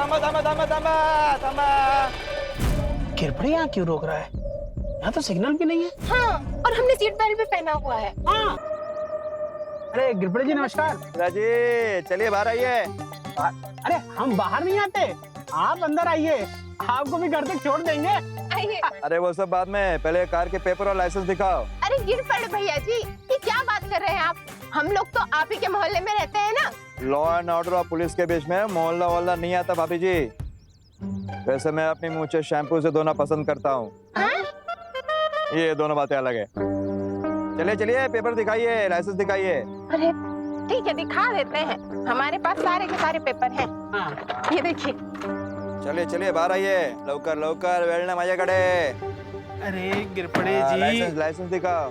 थामा थामा थामा थामा थामा। गिरपड़े यहाँ क्यों रोक रहा है? यहाँ तो सिग्नल भी नहीं है। हाँ, और हमने सीट बेल्ट भी पहना हुआ है। हाँ। अरे गिरपड़े जी नमस्कार। राजी चलिए बाहर आइए। अरे हम बाहर नहीं आते, आप अंदर आइए, आपको भी घर तक छोड़ देंगे। आइए। अरे वो सब बाद में, पहले कार के पेपर और लाइसेंस दिखाओ। अरे गिरपड़े भैया जी, ये क्या बात कर रहे हैं आप? हम लोग तो आप ही के मोहल्ले में रहते हैं ना। लॉ एंड ऑर्डर और पुलिस के बीच में मोहल्ला वोहल्ला नहीं आता भाभी जी। वैसे मैं अपनी मूंछें शैम्पू से धोना पसंद करता हूँ। ये दोनों बातें अलग है। चलिए चलिए पेपर दिखाइए, लाइसेंस दिखाइए। अरे ठीक है, दिखा देते हैं, हमारे पास सारे के सारे पेपर हैं। ये देखिए। चलिए चलिए बाहर आइए, लवकर लवकर, वेळ ना माझ्याकडे। अरे गिरपड़े जी, लाइसेंस दिखाओ।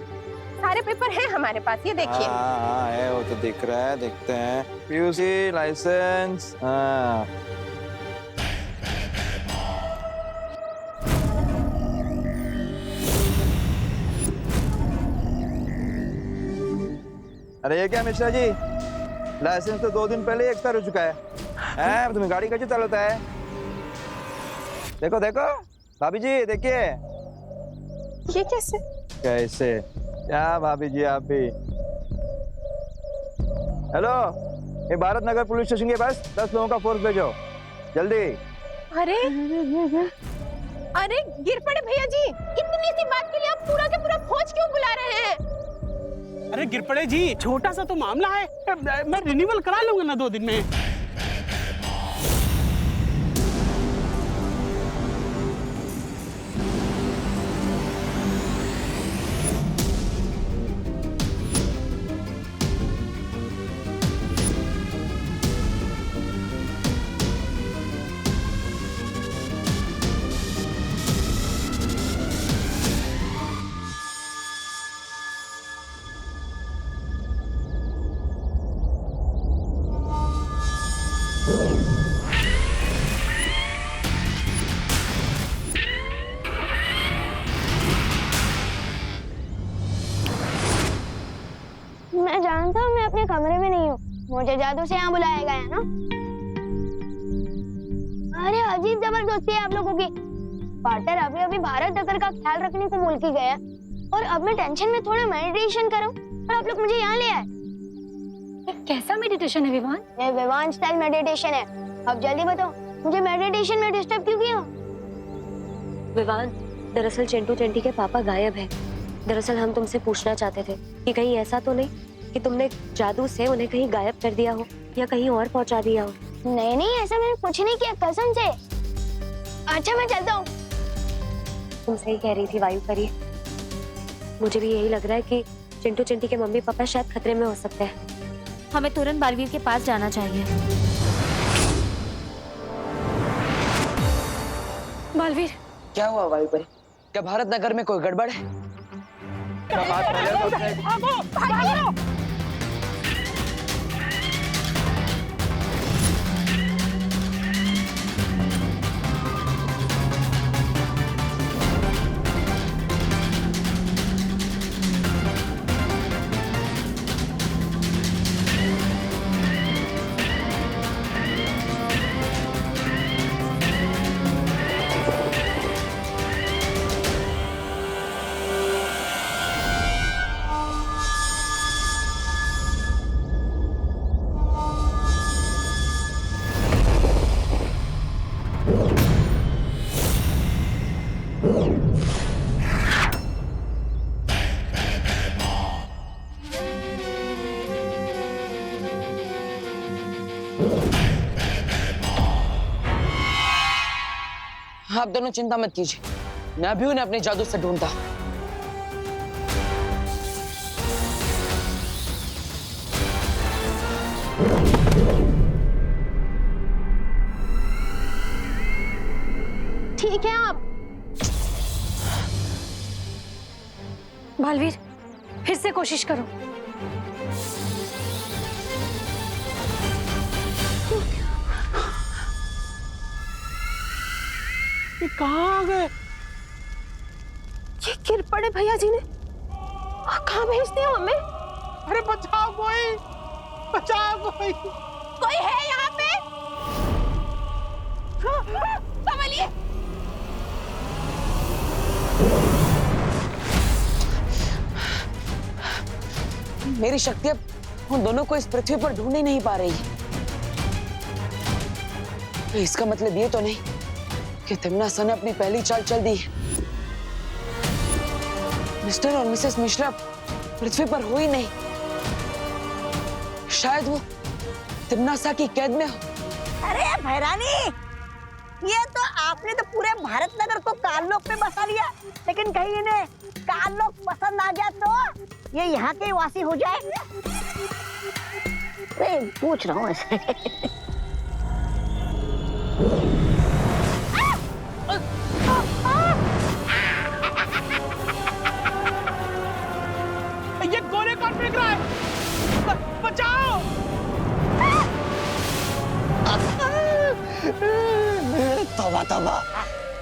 सारे पेपर हैं हमारे पास, ये देखिए। हाँ है, वो तो दिख रहा है, देखते हैं। पीयूसी लाइसेंस, हाँ। अरे ये क्या मिश्रा जी, लाइसेंस तो 2 दिन पहले ही एक्सपायर हो चुका है। तुम्हें गाड़ी कैसे चलाता है? देखो देखो भाभी जी, देखिए। ये कैसे? कैसे क्या भाभी जी आप भी? हेलो, ये भारत नगर पुलिस स्टेशन के पास 10 लोगों का फोर्स भेजो जल्दी। अरे अरे गिरपड़े भैया जी, इतनी सी बात के लिए आप पूरा के पूरा फौज क्यों बुला रहे हैं? अरे गिरपड़े जी, छोटा सा तो मामला है, मैं रिन्यूअल करा लूंगा ना 2 दिन में। मैं जानता हूँ मैं अपने कमरे में नहीं हूँ, मुझे जादू से यहाँ बुलाया गया है ना। अरे अजीब जबरदस्ती है आप लोगों की। पार्टनर अभी अभी भारत नगर का ख्याल रखने को बोल के गया, और अब मैं टेंशन में थोड़ा मेडिटेशन करूँ और आप लोग मुझे यहाँ ले आए। कैसा मेडिटेशन है विवान? ये विवान स्टाइल मेडिटेशन है। अब जल्दी बताओ, मुझे मेडिटेशन में डिस्टर्ब क्यों किया? विवान, दरअसल चिंटू चंटी के पापा गायब हैं। दरअसल हम तुमसे पूछना चाहते थे कि कहीं ऐसा तो नहीं कि तुमने जादू से उन्हें कहीं गायब कर दिया हो या कहीं और पहुंचा दिया हो। नहीं नहीं, ऐसा मैंने कुछ नहीं किया, कसम से। अच्छा मैं चलता हूँ। तुम सही कह रही थी वायु करिए, मुझे भी यही लग रहा है कि चिंटू चिंटी के मम्मी पापा शायद खतरे में हो सकते हैं। हमें तुरंत बालवीर के पास जाना चाहिए। बालवीर, क्या हुआ वायु परी? क्या भारत नगर में कोई गड़बड़ है? आप दोनों चिंता मत कीजिए, मैं भी उन्हें अपने जादू से ढूंढता। ठीक है आप। बालवीर, फिर से कोशिश करो। कहाँ आ गए? ये गिरपड़े भैया जी ने कहाँ भेज दिया हमें? अरे बचाओ कोई, बचाओ कोई। कोई है यहाँ पे? मेरी शक्ति अब उन दोनों को इस पृथ्वी पर ढूंढ ही नहीं पा रही है। तो इसका मतलब ये तो नहीं कि तिमनासा ने अपनी पहली चाल चल दी है। मिस्टर और मिसेस मिश्रा पृथ्वी पर हो ही नहीं। शायद वो तिमनासा की कैद में हो। अरे भैरानी, ये तो आपने तो पूरे भारत नगर को काललोक में बसा लिया, लेकिन कहीं इन्हें काललोक पसंद आ गया तो ये यहाँ के वासी हो जाए। अरे पूछ रहा हूँ ऐसे। ये गोले कौन फेंक रहा है? बचाओ! तौबा तौबा,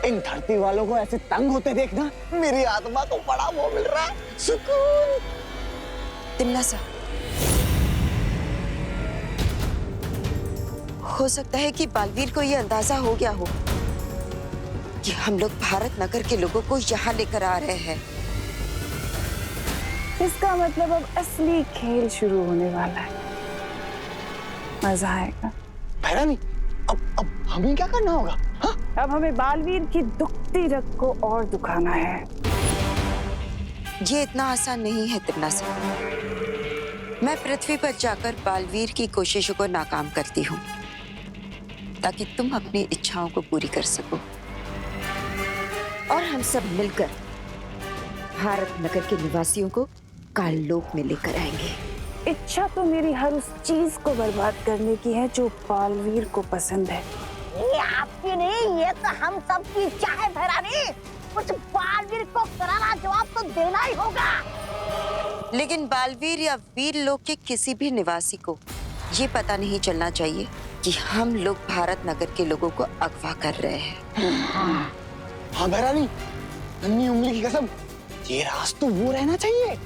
इन धरती वालों को ऐसे तंग होते देखना मेरी आत्मा को बड़ा वो मिल रहा है, सुकून। तिमनासा, हो सकता है कि बालवीर को यह अंदाजा हो गया हो कि हम लोग भारत नगर के लोगों को यहाँ लेकर आ रहे हैं। इसका मतलब अब असली खेल शुरू होने वाला है। मजा आएगा। भैरानी, अब हमें क्या करना होगा? हाँ? अब हमें बालवीर की दुखती रग को और दुखाना है। ये इतना आसान नहीं है तिमनासा। मैं पृथ्वी पर जाकर बालवीर की कोशिशों को नाकाम करती हूँ ताकि तुम अपनी इच्छाओं को पूरी कर सको और हम सब मिलकर भारत नगर के निवासियों को काललोक में लेकर आएंगे। इच्छा तो मेरी हर उस चीज को बर्बाद करने की है जो बालवीर को पसंद है। ये आपकी नहीं, ये तो हम सब की इच्छा है भैरानी। कुछ बालवीर को करारा जवाब तो देना ही होगा। लेकिन बालवीर या वीर लोक के किसी भी निवासी को ये पता नहीं चलना चाहिए कि हम लोग भारत नगर के लोगों को अगवा कर रहे हैं। हाँ भैरानी, नन्ही उंगली की कसम, ये राज तो वो रहना चाहिए।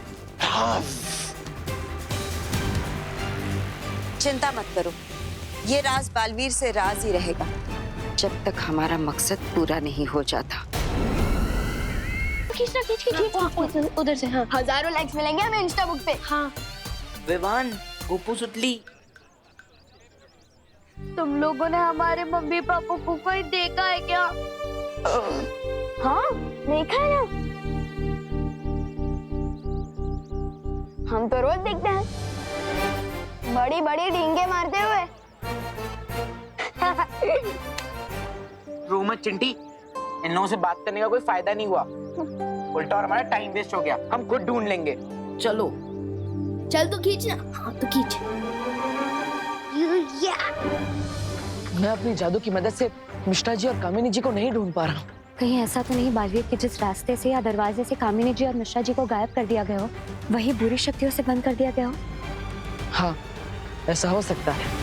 चिंता मत करो, ये राज बालवीर से राज ही रहेगा जब तक हमारा मकसद पूरा नहीं हो जाता। खींचना, खींच उधर से। हाँ, हजारों लाइक्स मिलेंगे हमें इंस्टा बुक पे। हाँ। विवान, गोपू सुतली, तुम लोगों ने हमारे मम्मी पापा को कोई देखा है क्या? हाँ, देखा है ना। हम तो रोज देखते हैं, बड़ी बड़ी डींगे मारते हुए। रोमत चिंटी, इन लोगों से बात करने का कोई फायदा नहीं हुआ, उल्टा और हमारा टाइम वेस्ट हो गया। हम खुद ढूंढ लेंगे। चलो चल तो खींच ना। हाँ तो खींच। मैं अपनी जादू की मदद से मिश्रा जी और कामिनी जी को नहीं ढूंढ पा रहा हूँ। कहीं ऐसा तो नहीं बालवीर के जिस रास्ते से या दरवाजे से कामिनी जी और मिश्रा जी को गायब कर दिया गया हो, वही बुरी शक्तियों से बंद कर दिया गया हो? हाँ, ऐसा हो सकता है।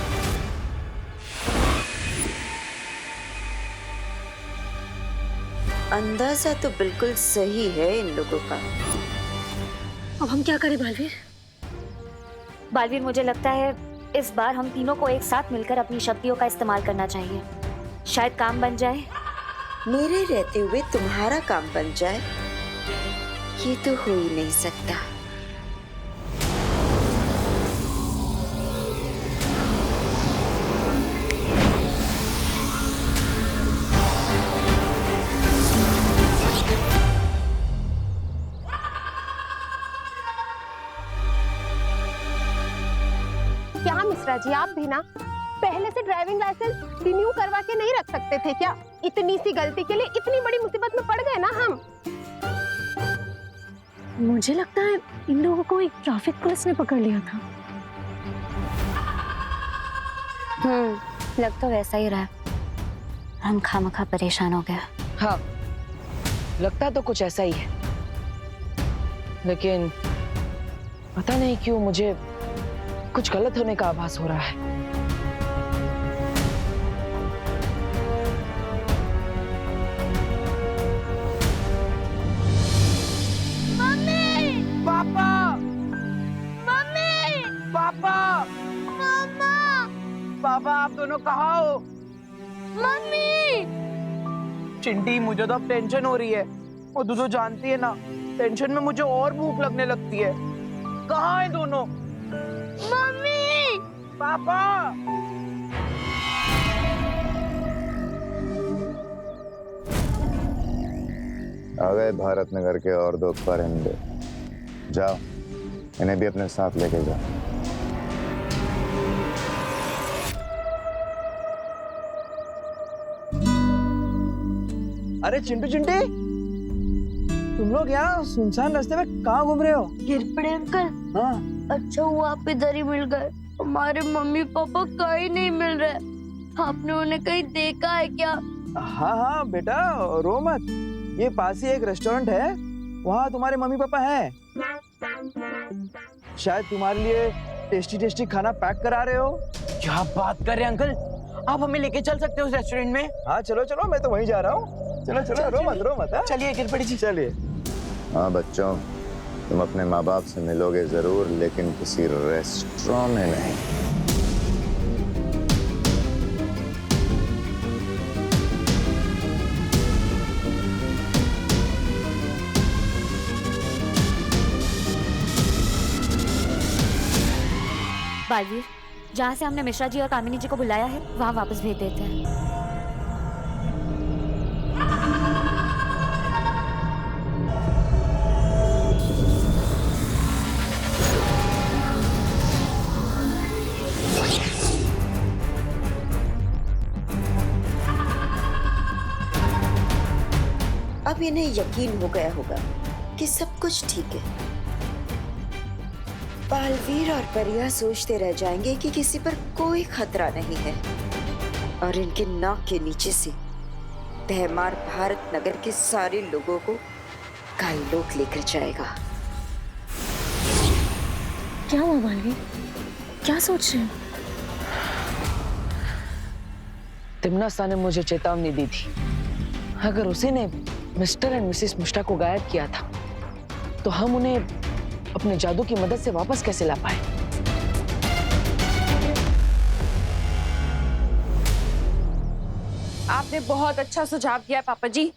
अंदाजा तो बिल्कुल सही है इन लोगों का। अब हम क्या करें बालवीर? बालवीर, मुझे लगता है इस बार हम तीनों को एक साथ मिलकर अपनी शक्तियों का इस्तेमाल करना चाहिए। शायद काम बन जाए। मेरे रहते हुए तुम्हारा काम बन जाए, ये तो हो ही नहीं सकता। क्या मिश्रा जी, आप भी ना पहले से ड्राइविंग लाइसेंस रिन्यू करवा के नहीं रख सकते थे क्या? इतनी सी गलती के लिए इतनी बड़ी मुसीबत में पड़ गए ना हम। मुझे लगता है इन लोगों को एक ट्रैफिक पुलिस ने पकड़ लिया था। लग तो वैसा ही रहा। हम खामखा परेशान हो गया। हाँ, लगता तो कुछ ऐसा ही है, लेकिन पता नहीं क्यों मुझे कुछ गलत होने का आभास हो रहा है। पापा, मम्मी, पापा, मम्मा, पापा, आप दोनों कहाँ हो? मम्मी, चिंटी, मुझे तो अब टेंशन हो रही है। और तू तो जानती है ना, टेंशन में मुझे और भूख लगने लगती है। कहाँ है दोनों? मम्मी पापा आ गए भारत नगर के और दो परिंदे। जाओ, इन्हें भी अपने साथ लेके जाओ। अरे चिंटू चिंटी, तुम लोग यहाँ सुनसान रास्ते में कहाँ घूम रहे हो? गिर पड़े अंकल। हाँ, अच्छा हुआ आप इधर ही मिल गए। हमारे मम्मी पापा कहीं नहीं मिल रहे। आपने उन्हें कहीं देखा है क्या? हाँ हाँ बेटा, रो मत। ये पास ही एक रेस्टोरेंट है, वहाँ तुम्हारे मम्मी पापा हैं। शायद तुम्हारे लिए टेस्टी टेस्टी खाना पैक करा रहे हो। क्या बात कर रहे हैं अंकल, आप हमें लेके चल सकते हो उस रेस्टोरेंट में? हाँ चलो चलो, मैं तो वहीं जा रहा हूँ। चलो चलो, रो मत। हाँ? चलिए गिरपड़ी जी। चलिए। हाँ बच्चों, तुम अपने माँ बाप से मिलोगे जरूर, लेकिन किसी रेस्टोरेंट में नहीं। बालवीर, जहाँ से हमने मिश्रा जी और कामिनी जी को बुलाया है वहाँ वापस भेज देते हैं। अब इन्हें यकीन हो गया होगा कि सब कुछ ठीक है। बालवीर और परिया सोचते रह जाएंगे कि किसी पर कोई खतरा नहीं है और इनके नाक के नीचे से तहमार भारत नगर के सारे लोगों को कायलोक लेकर जाएगा। क्या हुआ बालवीर, क्या सोच रहे हो? तिम्नासा ने मुझे चेतावनी दी थी, अगर उसी ने मिस्टर एंड मिसेस मुश्ता को गायब किया था तो हम उन्हें अपने जादू की मदद से वापस कैसे ला पाए। आपने बहुत अच्छा सुझाव दिया पापा जी।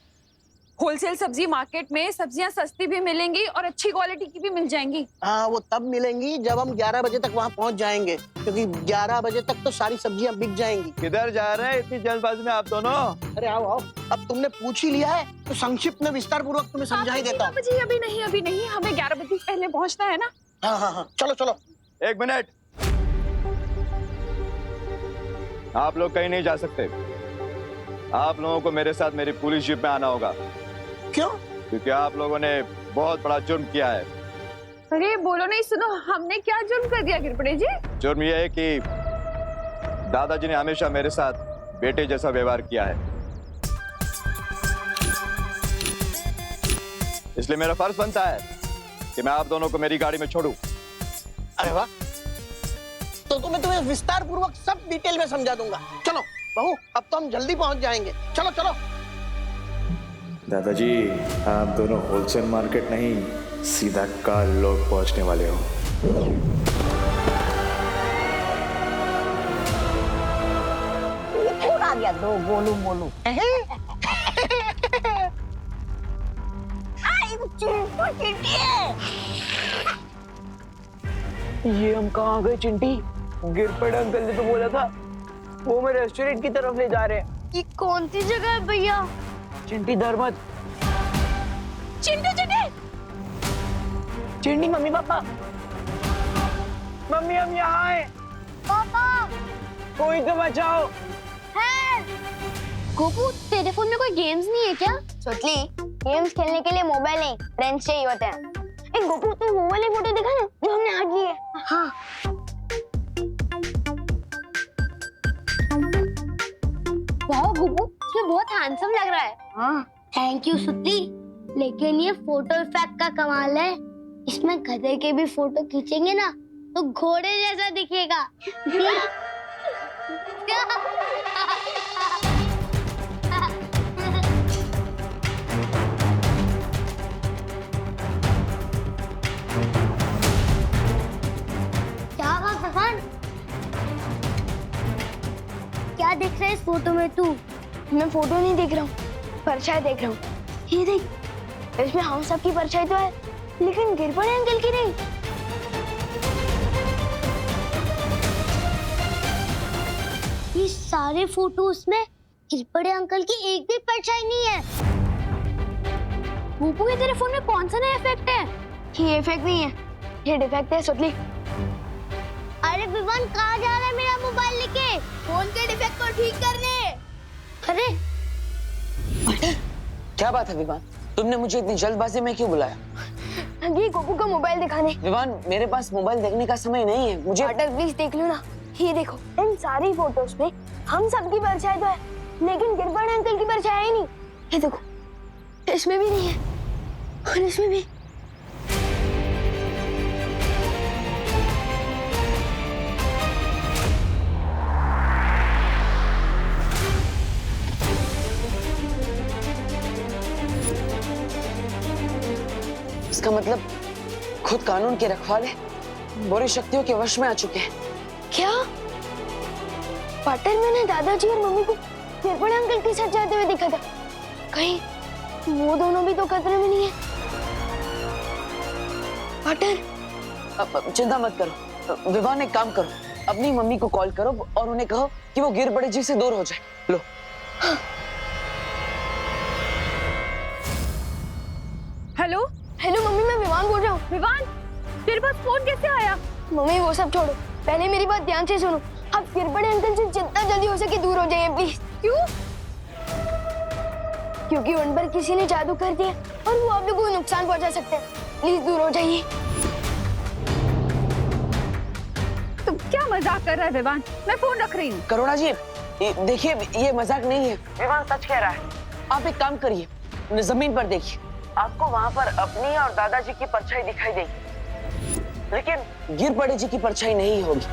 होलसेल सब्जी मार्केट में सब्जियां सस्ती भी मिलेंगी और अच्छी क्वालिटी की भी मिल जाएंगी। हाँ, वो तब मिलेंगी जब हम 11 बजे तक वहाँ पहुँच जाएंगे, क्योंकि 11 बजे तक तो सारी सब्जियां बिक जाएंगी। किधर जा रहे हैं इतनी जल्दबाजी में आप दोनों? अरे आओ आओ, अब तुमने पूछ ही लिया है तो संक्षिप्त में विस्तार पूर्वक तुम्हें समझा ही देता हूँ। पापा जी अभी नहीं, हमें 11 बजे पहले पहुंचना है ना। हाँ हाँ हाँ, चलो चलो। एक मिनट, आप लोग कहीं नहीं जा सकते। आप लोगों को मेरे साथ मेरी पुलिस जीप में आना होगा। क्यों? क्योंकि आप लोगों ने बहुत बड़ा जुर्म किया है। अरे बोलो नहीं, सुनो, हमने क्या जुर्म कर दिया गिरपड़े जी? जुर्म यह है कि दादाजी ने हमेशा मेरे साथ बेटे जैसा व्यवहार किया है, इसलिए मेरा फर्ज बनता है कि मैं आप दोनों को मेरी गाड़ी में छोड़ूं। अरे वाह, तो तुम्हें विस्तार पूर्वक सब डिटेल में समझा दूंगा। चलो बहू, अब तो हम जल्दी पहुंच जाएंगे। चलो चलो। दादाजी, आप दोनों होलसेल मार्केट नहीं, सीधा काल लोग पहुंचने वाले हो। आ गया दो बोलू। ये हम कहाँ गए चिंटी? गिरपड़े अंकल ने तो बोला था वो हमें रेस्टोरेंट की तरफ ले जा रहे हैं। ये कौन सी जगह है भैया? चिंटी डर मत। चिंटी चिंटी, मम्मी पापा, मम्मी हम यहाँ हैं। पापा कोई तो बचाओ। है गोपू, तेरे फोन में कोई गेम्स नहीं है क्या? सोचली, गेम्स खेलने के लिए मोबाइल नहीं, फ्रेंड्स चाहिए होते हैं। ए गोपू, तू वो वाली फोटो दिखा ना जो हमने आज ली है। हाँ। वाह गोपू, ये बहुत हैंडसम लग रहा है। हाँ, थैंक यू सुतली। लेकिन ये फोटो इफेक्ट का कमाल है, इसमें गधे के भी फोटो खींचेंगे ना तो घोड़े जैसा दिखेगा। क्या बात भगवान, क्या देख रहा है इस फोटो में तू? मैं फोटो नहीं देख रहा हूँ, परछाई देख रहा हूँ। ये देख, इसमें हम सब की परछाई तो है, लेकिन गिरपड़े अंकल की नहीं। ये सारे फोटोज में गिरपड़े अंकल की एक भी परछाई नहीं है। बुबू, ये तेरे फोन में कौन सा नया इफेक्ट है? ये इफेक्ट नहीं है, ये डिफेक्ट है सुतली। अरे विवान कहाँ जा रहा है मेरा मोबाइल लेके? फोन के डिफेक्ट को ठीक करने। अरे क्या बात है विवान, तुमने मुझे इतनी जल्दबाजी में क्यों बुलाया? ये गोपू का मोबाइल दिखाने। विवान, मेरे पास मोबाइल देखने का समय नहीं है, मुझे। पार्टनर प्लीज देख लो ना, ये देखो इन सारी फोटोज में हम सबकी परछाई तो है, लेकिन गिरपड़े अंकल की परछाई ही नहीं। ये देखो, इसमें भी नहीं है और इसमें भी। इसका मतलब खुद कानून के रखवाले बुरी शक्तियों के वश में आ चुके हैं। क्या पार्टनर, मैंने दादाजी और मम्मी को गिरपड़े अंकल के साथ जाते हुए देखा था, कहीं वो दोनों भी तो खतरे में नहीं है? पार्टनर अब चिंता मत करो विवान, एक काम करो, अपनी मम्मी को कॉल करो और उन्हें कहो कि वो गिरपड़े जी से दूर हो जाए। लो। हेलो हेलो मम्मी, मैं विवान बोल रहा हूँ। विवान, तेरे पास फोन कैसे आया? मम्मी वो सब छोड़ो, पहले मेरी बात ध्यान से सुनो। आप गिरपड़े अंकल से जितना जल्दी हो सके दूर हो जाइए प्लीज। क्यों? क्योंकि उन पर किसी ने जादू कर दिया और वो आप लोगों को नुकसान पहुंचा सकते हैं। प्लीज दूर हो जाइए। तुम क्या मजाक कर रहा है विवान? मैं फोन रख रही हूँ। करुणा जी, देखिए ये मजाक नहीं है, विवान सच कह रहा है। आप एक काम करिए, जमीन पर देखिए, आपको वहाँ पर अपनी और दादाजी की परछाई दिखाई देगी, लेकिन गिरपड़े जी की परछाई नहीं होगी।